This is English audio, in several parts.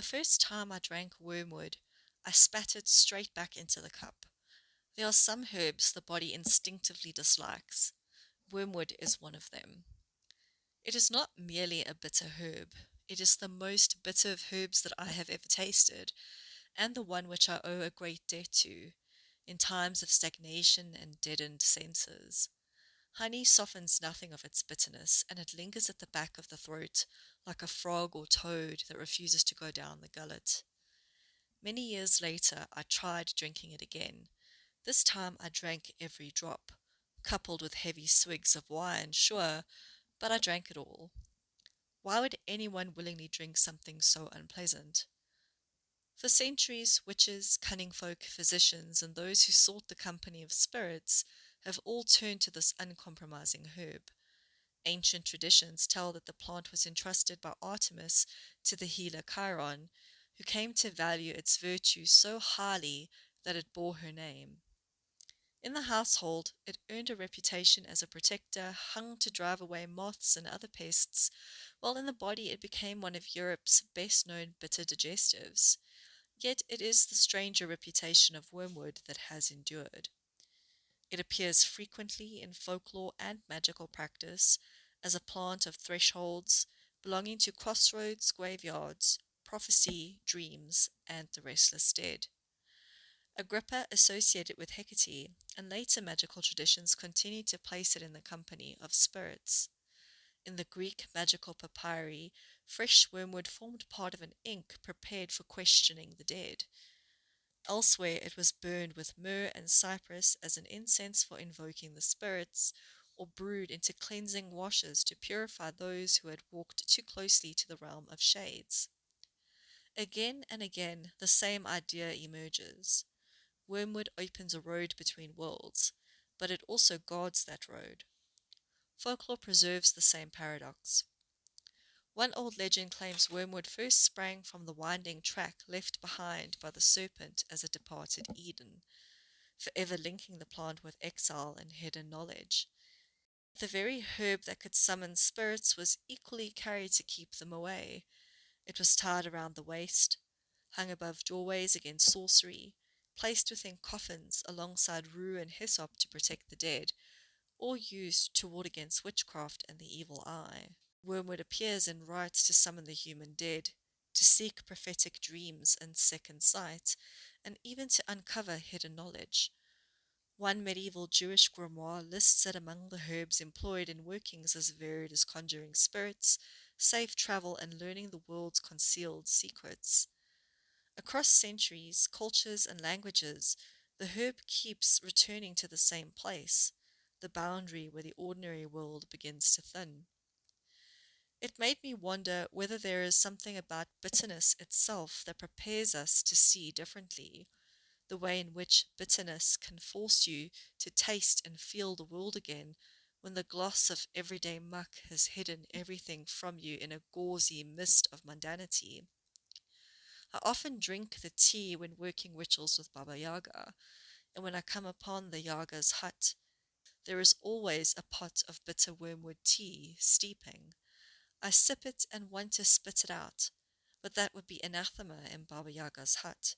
first time I drank wormwood, I spat it straight back into the cup. There are some herbs the body instinctively dislikes. Wormwood is one of them. It is not merely a bitter herb. It is the most bitter of herbs that I have ever tasted, and the one which I owe a great debt to, in times of stagnation and deadened senses. Honey softens nothing of its bitterness, and it lingers at the back of the throat like a frog or toad that refuses to go down the gullet. Many years later, I tried drinking it again. This time I drank every drop, coupled with heavy swigs of wine, sure, but I drank it all. Why would anyone willingly drink something so unpleasant? For centuries, witches, cunning folk, physicians, and those who sought the company of spirits have all turned to this uncompromising herb. Ancient traditions tell that the plant was entrusted by Artemis to the healer Chiron, who came to value its virtues so highly that it bore her name. In the household, it earned a reputation as a protector hung to drive away moths and other pests, while in the body it became one of Europe's best known bitter digestives. Yet it is the stranger reputation of wormwood that has endured. It appears frequently in folklore and magical practice as a plant of thresholds, belonging to crossroads, graveyards, prophecy, dreams, and the restless dead. Agrippa associated it with Hekate, and later magical traditions continue to place it in the company of spirits. In the Greek magical papyri, fresh wormwood formed part of an ink prepared for questioning the dead. Elsewhere, it was burned with myrrh and cypress as an incense for invoking the spirits, or brewed into cleansing washes to purify those who had walked too closely to the realm of shades. Again and again, the same idea emerges. Wormwood opens a road between worlds, but it also guards that road. Folklore preserves the same paradox. One old legend claims wormwood first sprang from the winding track left behind by the serpent as it departed Eden, forever linking the plant with exile and hidden knowledge. The very herb that could summon spirits was equally carried to keep them away. It was tied around the waist, hung above doorways against sorcery, placed within coffins alongside rue and hyssop to protect the dead, or used to ward against witchcraft and the evil eye. Wormwood appears in rites to summon the human dead, to seek prophetic dreams and second sight, and even to uncover hidden knowledge. One medieval Jewish grimoire lists it among the herbs employed in workings as varied as conjuring spirits, safe travel, and learning the world's concealed secrets. Across centuries, cultures, and languages, the herb keeps returning to the same place, the boundary where the ordinary world begins to thin. It made me wonder whether there is something about bitterness itself that prepares us to see differently, the way in which bitterness can force you to taste and feel the world again when the gloss of everyday muck has hidden everything from you in a gauzy mist of mundanity. I often drink the tea when working rituals with Baba Yaga, and when I come upon the Yaga's hut, there is always a pot of bitter wormwood tea steeping. I sip it and want to spit it out, but that would be anathema in Baba Yaga's hut.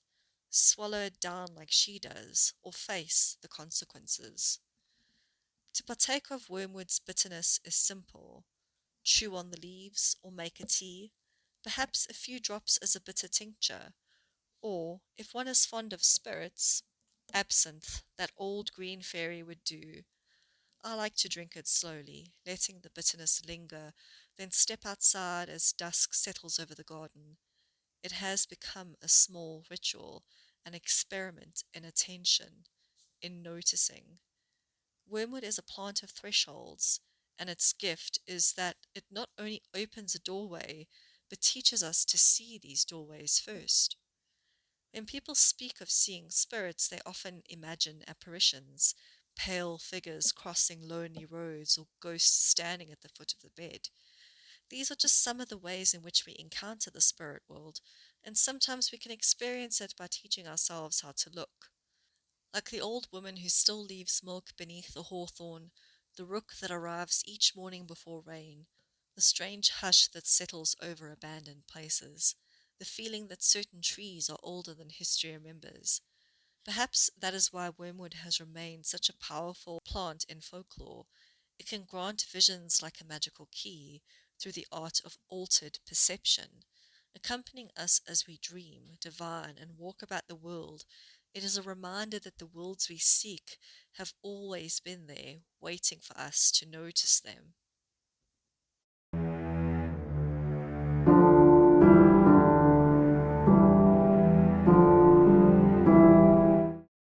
Swallow it down like she does, or face the consequences. To partake of wormwood's bitterness is simple. Chew on the leaves, or make a tea, perhaps a few drops as a bitter tincture, or, if one is fond of spirits, absinthe, that old green fairy would do. I like to drink it slowly, letting the bitterness linger, then step outside as dusk settles over the garden. It has become a small ritual, an experiment in attention, in noticing. Wormwood is a plant of thresholds, and its gift is that it not only opens a doorway, but teaches us to see these doorways first. When people speak of seeing spirits, they often imagine apparitions, pale figures crossing lonely roads, or ghosts standing at the foot of the bed. These are just some of the ways in which we encounter the spirit world, and sometimes we can experience it by teaching ourselves how to look. Like the old woman who still leaves milk beneath the hawthorn, the rook that arrives each morning before rain, the strange hush that settles over abandoned places. the feeling that certain trees are older than history remembers. Perhaps that is why wormwood has remained such a powerful plant in folklore. It can grant visions like a magical key through the art of altered perception, accompanying us as we dream, divine, and walk about the world. It is a reminder that the worlds we seek have always been there, waiting for us to notice them.